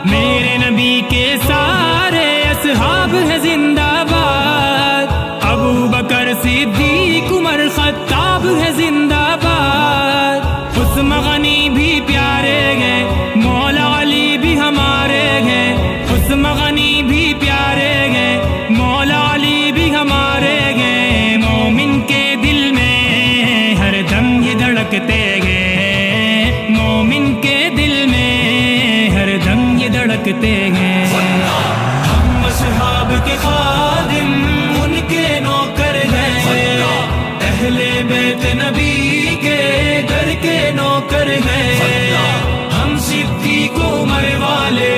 میرے نبی کے سارے اصحاب ہیں زندہ باد، ابو بکر صدیق عمر خطاب ہے زندہ باد، عثمان غنی بھی پیارے ہیں، مولا علی بھی ہمارے ہیں، عثمان غنی بھی پیارے ہیں، مولا علی بھی ہمارے ہیں، مومن کے دل میں ہر دم یہ دھڑکتے ہیں، مومن کے دل میں ہر دم یہ دھڑکتے ہیں۔ ہم اصحاب کے خادم ان کے نوکر ہیں، اہل بیت نبی کے گھر کے نوکر ہیں، ہم صدیق عمر والے